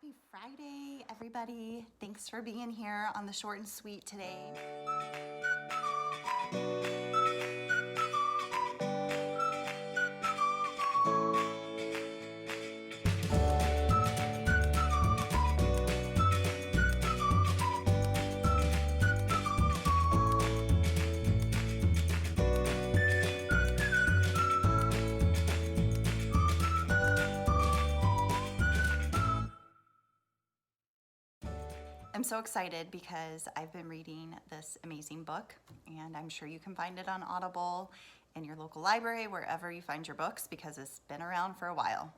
Happy Friday, everybody. Thanks for being here on the short and sweet today. I'm so excited because I've been reading this amazing book, and I'm sure you can find it on Audible, in your local library, wherever you find your books, because it's been around for a while.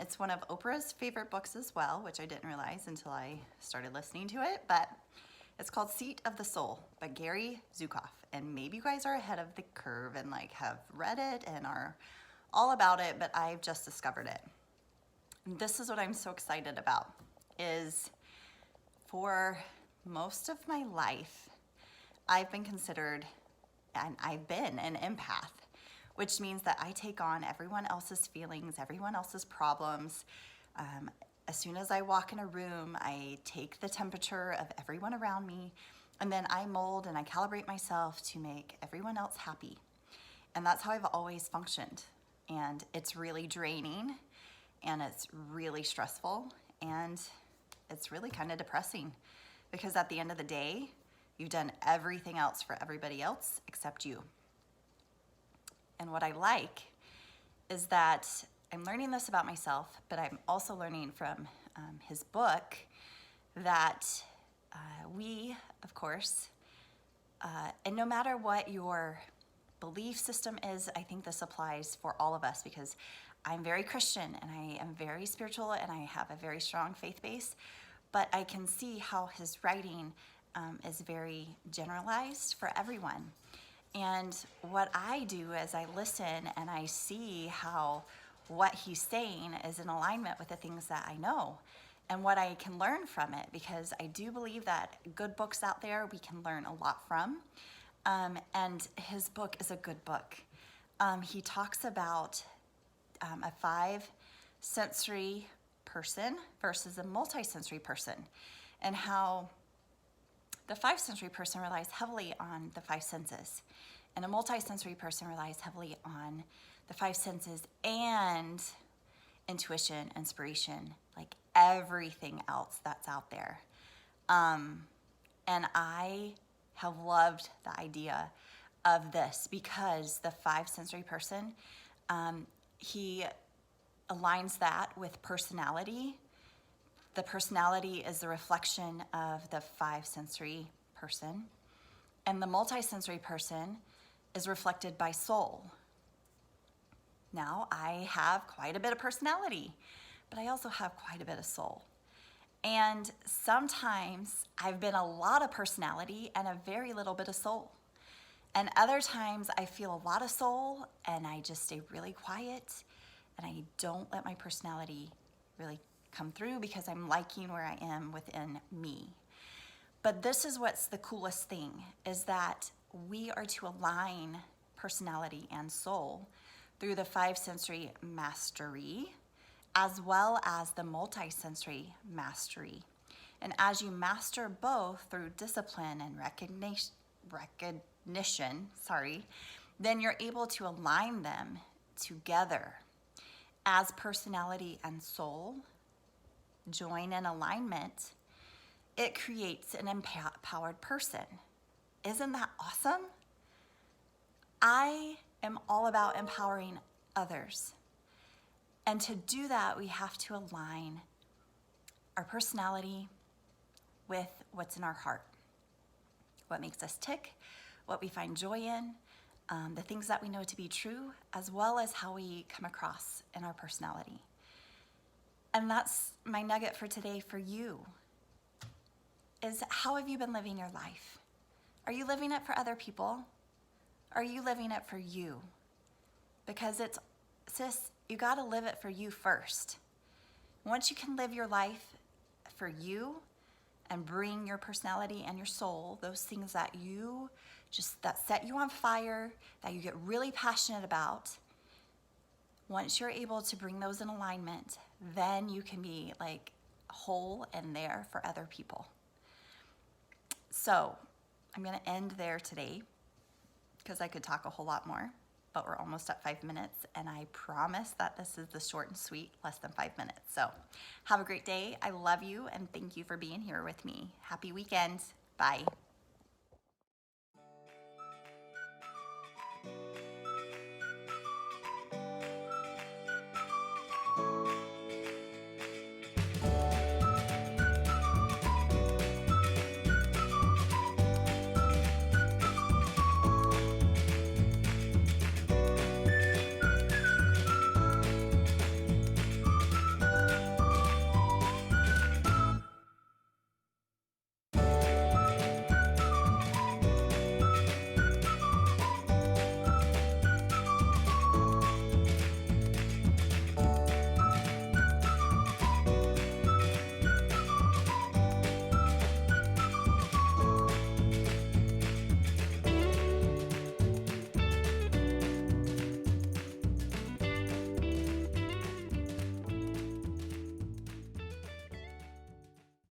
It's one of Oprah's favorite books as well, which I didn't realize until I started listening to it, but it's called Seat of the Soul by Gary Zukav. And maybe you guys are ahead of the curve and have read it and are all about it, but I've just discovered it. And this is what I'm so excited about, is for most of my life, I've been considered, and I've been an empath, which means that I take on everyone else's feelings, everyone else's problems. As soon as I walk in a room, I take the temperature of everyone around me, and then I mold and I calibrate myself to make everyone else happy. And that's how I've always functioned. And it's really draining, and it's really stressful, and it's really kind of depressing, because at the end of the day, you've done everything else for everybody else except you. And what I like is that I'm learning this about myself, but I'm also learning from his book that we, of course, and no matter what your belief system is, I think this applies for all of us, because I'm very Christian and I am very spiritual and I have a very strong faith base, but I can see how his writing is very generalized for everyone. And what I do is I listen and I see how what he's saying is in alignment with the things that I know and what I can learn from it, because I do believe that good books out there we can learn a lot from. And his book is a good book. He talks about a 5-sensory person versus a multi-sensory person, and how the 5-sensory person relies heavily on the 5 senses, and a multi-sensory person relies heavily on the 5 senses and intuition, inspiration, everything else that's out there. And I have loved the idea of this, because the 5-sensory person, he aligns that with personality. The personality is the reflection of the 5-sensory person, and the multi-sensory person is reflected by soul. Now, I have quite a bit of personality, but I also have quite a bit of soul. And sometimes I've been a lot of personality and a very little bit of soul. And other times I feel a lot of soul and I just stay really quiet and I don't let my personality really come through, because I'm liking where I am within me. But this is what's the coolest thing, is that we are to align personality and soul through the 5-sensory mastery, as well as the multi-sensory mastery. And as you master both through discipline and recognition, then you're able to align them together. As personality and soul join in alignment, it creates an empowered person. Isn't that awesome? I am all about empowering others. And to do that, we have to align our personality with what's in our heart, what makes us tick, what we find joy in, the things that we know to be true, as well as how we come across in our personality. And that's my nugget for today for you, is how have you been living your life? Are you living it for other people? Are you living it for you? Because sis, you gotta live it for you first. Once you can live your life for you and bring your personality and your soul, those things that set you on fire, that you get really passionate about, once you're able to bring those in alignment, then you can be whole and there for other people. So I'm going to end there today because I could talk a whole lot more, but we're almost at 5 minutes, and I promise that this is the short and sweet, less than 5 minutes. So have a great day. I love you, and thank you for being here with me. Happy weekend. Bye.